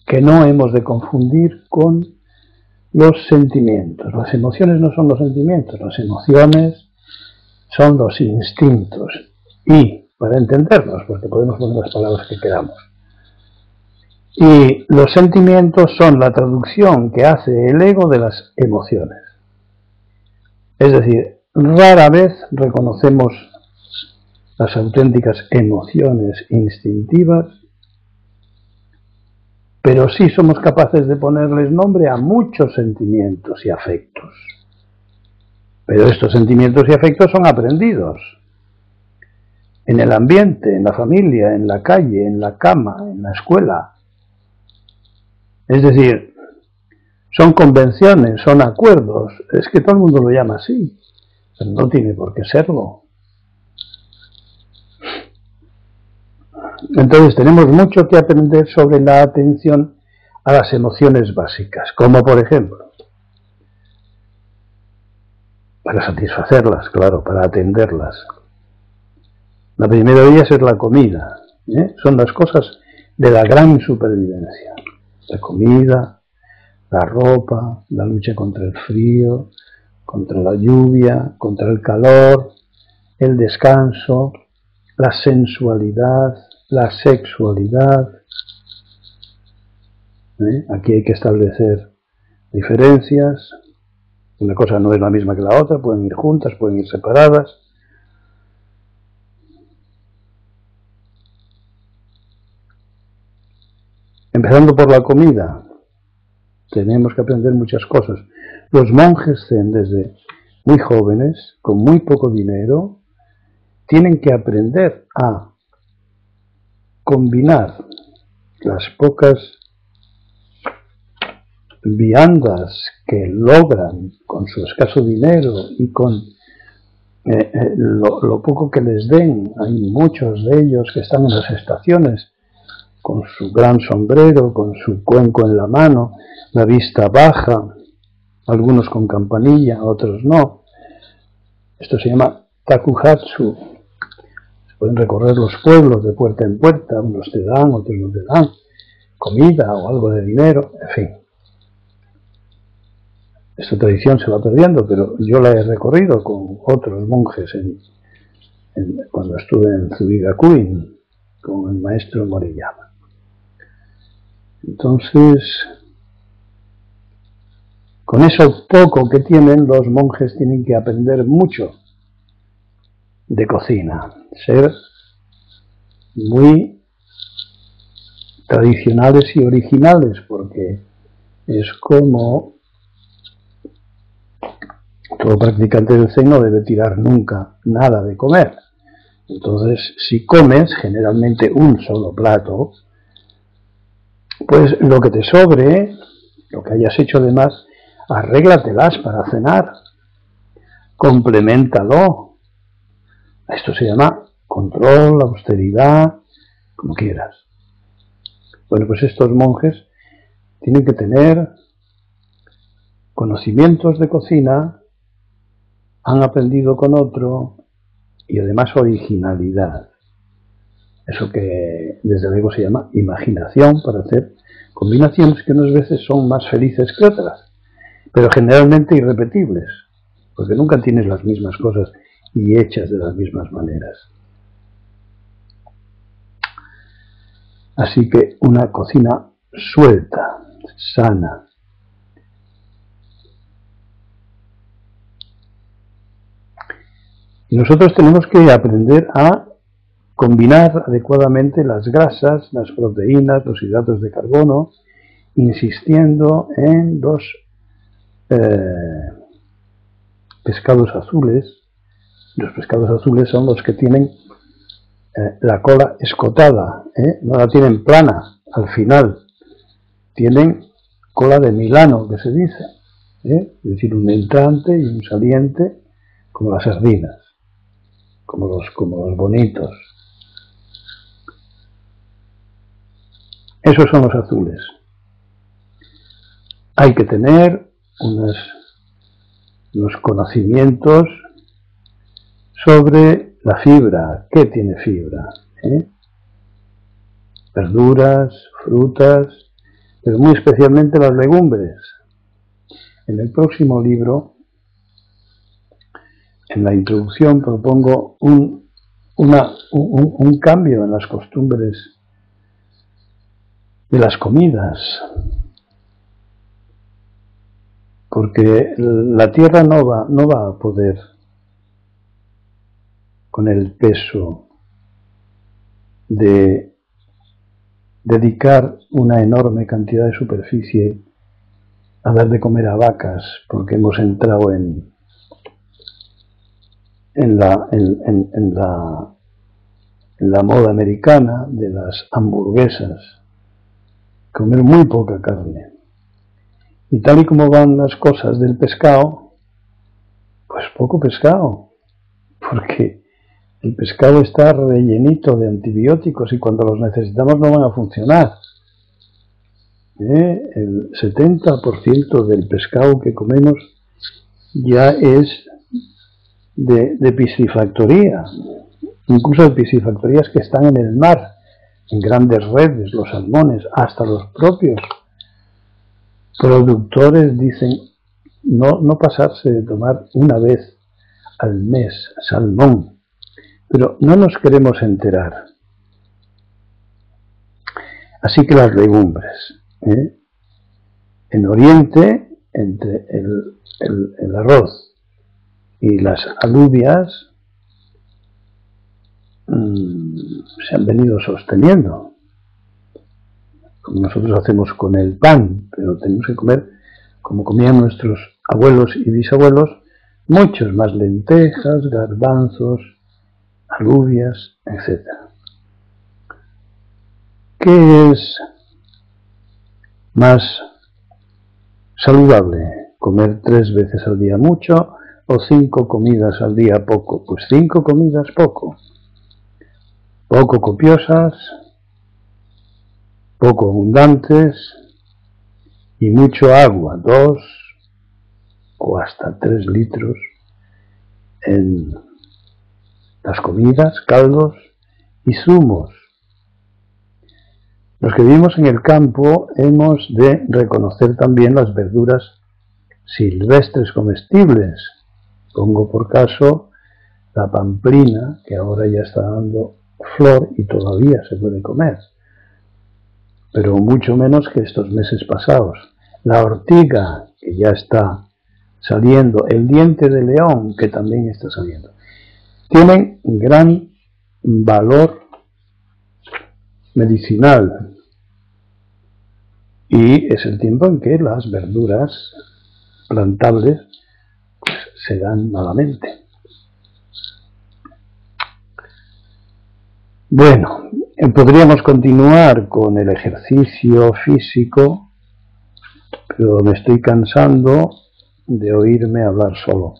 que no hemos de confundir con los sentimientos. Las emociones no son los sentimientos, las emociones son los instintos. Y, para entendernos, porque podemos poner las palabras que queramos, y los sentimientos son la traducción que hace el ego de las emociones. Es decir, rara vez reconocemos las auténticas emociones instintivas, pero sí somos capaces de ponerles nombre a muchos sentimientos y afectos. Pero estos sentimientos y afectos son aprendidos en el ambiente, en la familia, en la calle, en la cama, en la escuela. Es decir, son convenciones, son acuerdos. Es que todo el mundo lo llama así, pero no tiene por qué serlo. Entonces tenemos mucho que aprender sobre la atención a las emociones básicas, como por ejemplo, para satisfacerlas, claro, para atenderlas. La primera de ellas es la comida, son las cosas de la gran supervivencia. La comida, la ropa, la lucha contra el frío, contra la lluvia, contra el calor, el descanso, la sensualidad, la sexualidad. Aquí hay que establecer diferencias. Una cosa no es la misma que la otra, pueden ir juntas, pueden ir separadas. Empezando por la comida, tenemos que aprender muchas cosas. Los monjes zen, desde muy jóvenes, con muy poco dinero, tienen que aprender a combinar las pocas viandas que logran con su escaso dinero y con lo poco que les den. Hay muchos de ellos que están en las estaciones con su gran sombrero, con su cuenco en la mano, la vista baja, algunos con campanilla, otros no. Esto se llama takuhatsu. Se pueden recorrer los pueblos de puerta en puerta, unos te dan, otros no te dan comida o algo de dinero, en fin. Esta tradición se va perdiendo, pero yo la he recorrido con otros monjes cuando estuve en Tsubigakuin con el maestro Moriyama. Entonces, con eso poco que tienen, los monjes tienen que aprender mucho de cocina, ser muy tradicionales y originales, porque es como todo practicante del Zen no debe tirar nunca nada de comer. Entonces, si comes generalmente un solo plato, pues lo que te sobre, lo que hayas hecho de más, arréglatelas para cenar, compleméntalo. Esto se llama control, austeridad, como quieras. Bueno, pues estos monjes tienen que tener conocimientos de cocina, han aprendido con otro y además originalidad. Eso que desde luego se llama imaginación para hacer combinaciones que unas veces son más felices que otras, pero generalmente irrepetibles, porque nunca tienes las mismas cosas y hechas de las mismas maneras. Así que una cocina suelta, sana. Y nosotros tenemos que aprender a combinar adecuadamente las grasas, las proteínas, los hidratos de carbono, insistiendo en los pescados azules. Los pescados azules son los que tienen la cola escotada, no la tienen plana al final, tienen cola de Milano, que se dice, es decir, un entrante y un saliente, como las sardinas, como los bonitos. Esos son los azules. Hay que tener unos conocimientos sobre la fibra. ¿Qué tiene fibra? Verduras, frutas, pero muy especialmente las legumbres. En el próximo libro, en la introducción, propongo un cambio en las costumbres de las comidas, porque la tierra no va a poder con el peso de dedicar una enorme cantidad de superficie a dar de comer a vacas, porque hemos entrado en la moda americana de las hamburguesas, comer muy poca carne. Y tal y como van las cosas del pescado, pues poco pescado, porque el pescado está rellenito de antibióticos y cuando los necesitamos no van a funcionar. El 70% del pescado que comemos ya es de piscifactoría, incluso de piscifactorías que están en el mar, en grandes redes, los salmones, hasta los propios productores dicen no pasarse de tomar una vez al mes salmón, pero no nos queremos enterar. Así que las legumbres, en Oriente, entre el arroz y las alubias, se han venido sosteniendo, como nosotros hacemos con el pan, pero tenemos que comer como comían nuestros abuelos y bisabuelos, muchos más lentejas, garbanzos, alubias, etc. ¿Qué es más saludable? ¿Comer 3 veces al día mucho o 5 comidas al día poco? Pues 5 comidas poco copiosas, poco abundantes y mucho agua, 2 o hasta 3 litros en las comidas, caldos y zumos. Los que vivimos en el campo hemos de reconocer también las verduras silvestres comestibles. Pongo por caso la pamplina, que ahora ya está dando flor y todavía se puede comer, pero mucho menos que estos meses pasados. La ortiga, que ya está saliendo, el diente de león, que también está saliendo, tienen gran valor medicinal y es el tiempo en que las verduras plantables pues, se dan malamente. Bueno, podríamos continuar con el ejercicio físico, pero me estoy cansando de oírme hablar solo.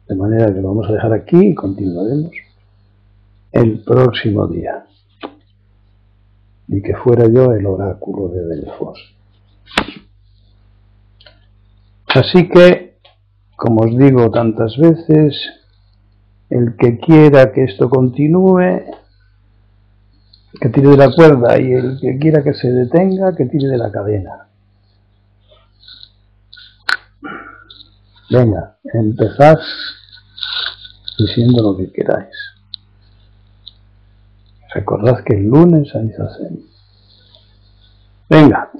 De manera que lo vamos a dejar aquí y continuaremos el próximo día. Y que fuera yo el oráculo de Delfos. Así que, como os digo tantas veces, el que quiera que esto continúe, que tire de la cuerda, y el que quiera que se detenga, que tire de la cadena. Venga, empezad diciendo lo que queráis. Recordad que el lunes hay Zazen. Venga.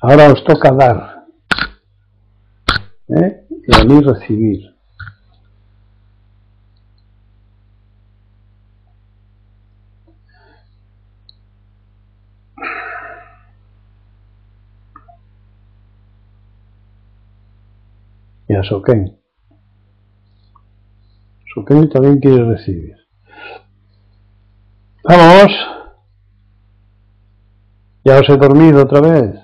Ahora os toca dar. Y a mí recibir. Y a Soken. Soken también quiere recibir. ¡Vamos! ¿Ya os he dormido otra vez?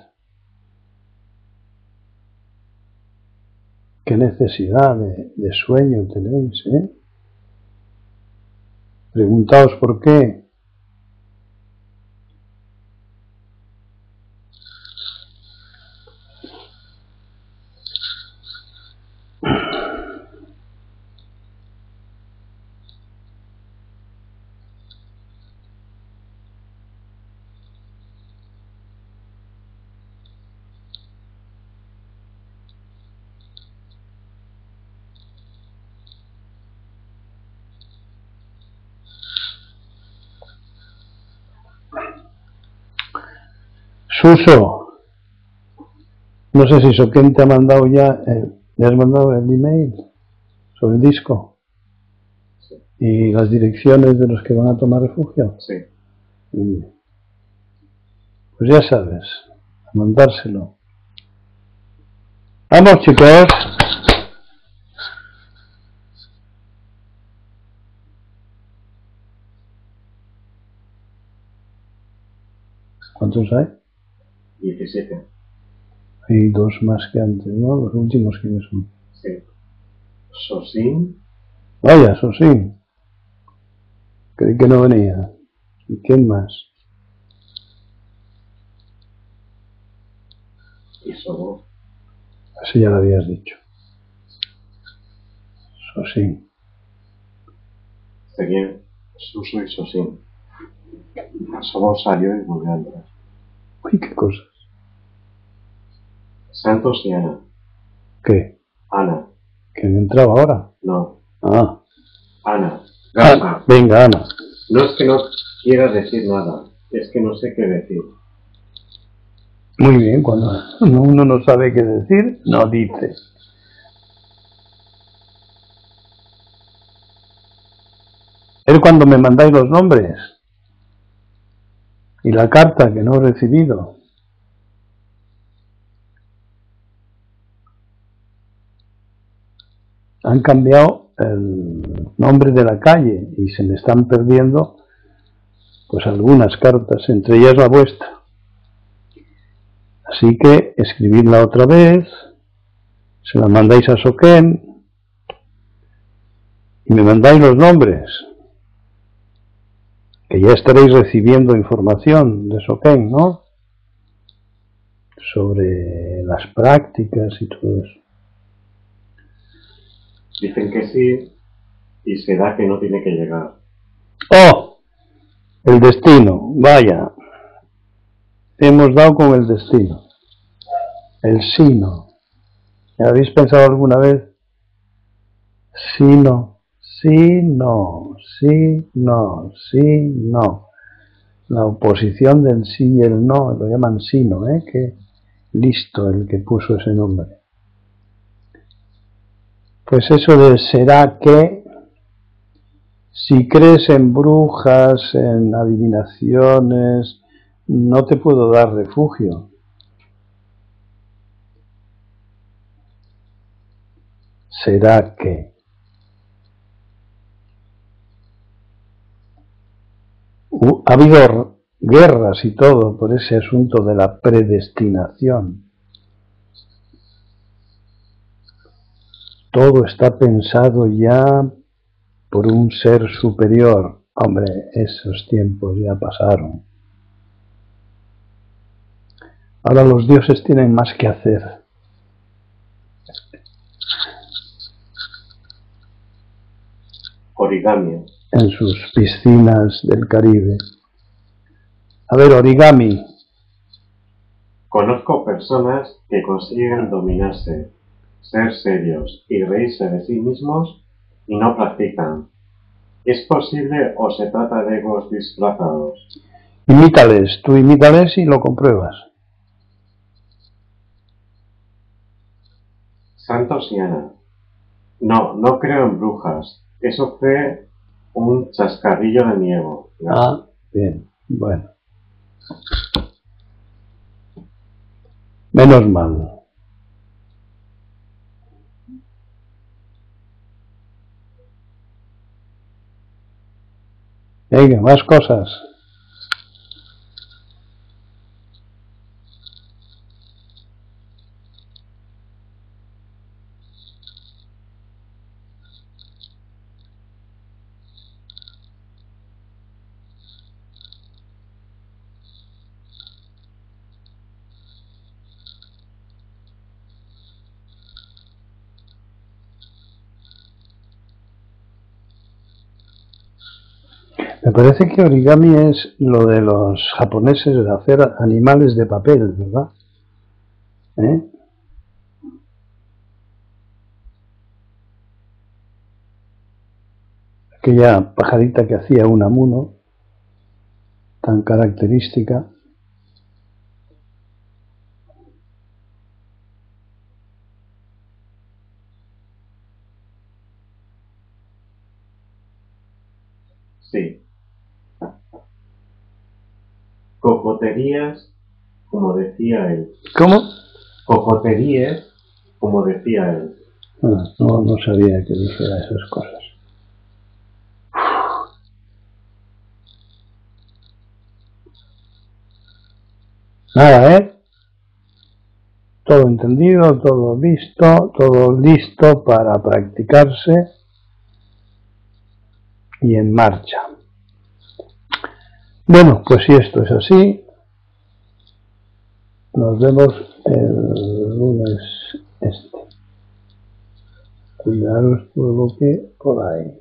¿Qué necesidad de sueño tenéis, Preguntaos por qué. Suso, no sé si Soken te ha mandado ya, ¿le has mandado el email sobre el disco? Sí. ¿Y las direcciones de los que van a tomar refugio? Sí. Pues ya sabes, a mandárselo. ¡Vamos, chicos! ¿Cuántos hay? 17. Hay dos más que antes, ¿no? Los últimos, ¿quiénes son? Sí. Sosin. Vaya, eso sí. Creí que no venía. ¿Y quién más? Y Sobo. Así ya lo habías dicho. Eso sí. Serían Suso y Sosin. Sobo salió y volvió a entrar. Uy, qué cosas. Santos y Ana. ¿Qué? Ana. ¿Que han entrado ahora? No. Ah. Ana. Ana. Venga, Ana. No es que no quiera decir nada, es que no sé qué decir. Muy bien, cuando uno no sabe qué decir, no dice. Es cuando me mandáis los nombres y la carta que no he recibido. Han cambiado el nombre de la calle y se me están perdiendo pues algunas cartas, entre ellas la vuestra. Así que escribidla otra vez, se la mandáis a Soken y me mandáis los nombres, que ya estaréis recibiendo información de Soken, ¿no? Sobre las prácticas y todo eso. Dicen que sí y se da que no tiene que llegar. ¡Oh! El destino, vaya. Hemos dado con el destino. El sino. ¿Habéis pensado alguna vez? Sino, sí, no, sí, no, sí, no. La oposición del sí y el no, lo llaman sino, Qué listo el que puso ese nombre. Pues eso de será que, si crees en brujas, en adivinaciones, no te puedo dar refugio. Será que. Ha habido guerras y todo por ese asunto de la predestinación. Todo está pensado ya por un ser superior. Hombre, esos tiempos ya pasaron. Ahora los dioses tienen más que hacer. Origami. En sus piscinas del Caribe. A ver, origami. Conozco personas que consiguen dominarse, ser serios y reírse de sí mismos y no practican. ¿Es posible o se trata de egos disfrazados? Imítales, tú imítales y lo compruebas. Santos y Ana. No, no creo en brujas. Eso fue un chascarrillo de mi ego. Ah, bien, bueno. Menos mal. Venga, más cosas. Me parece que origami es lo de los japoneses de hacer animales de papel, ¿verdad? ¿Eh? Aquella pajarita que hacía Unamuno, tan característica. Sí. Cocoterías, como decía él. ¿Cómo? Cocoterías, como decía él. No sabía que dijera esas cosas. Nada, ¿eh? Todo entendido, todo visto, todo listo para practicarse y en marcha. Bueno, pues si esto es así, nos vemos el lunes este. Cuidaros todo lo que podáis.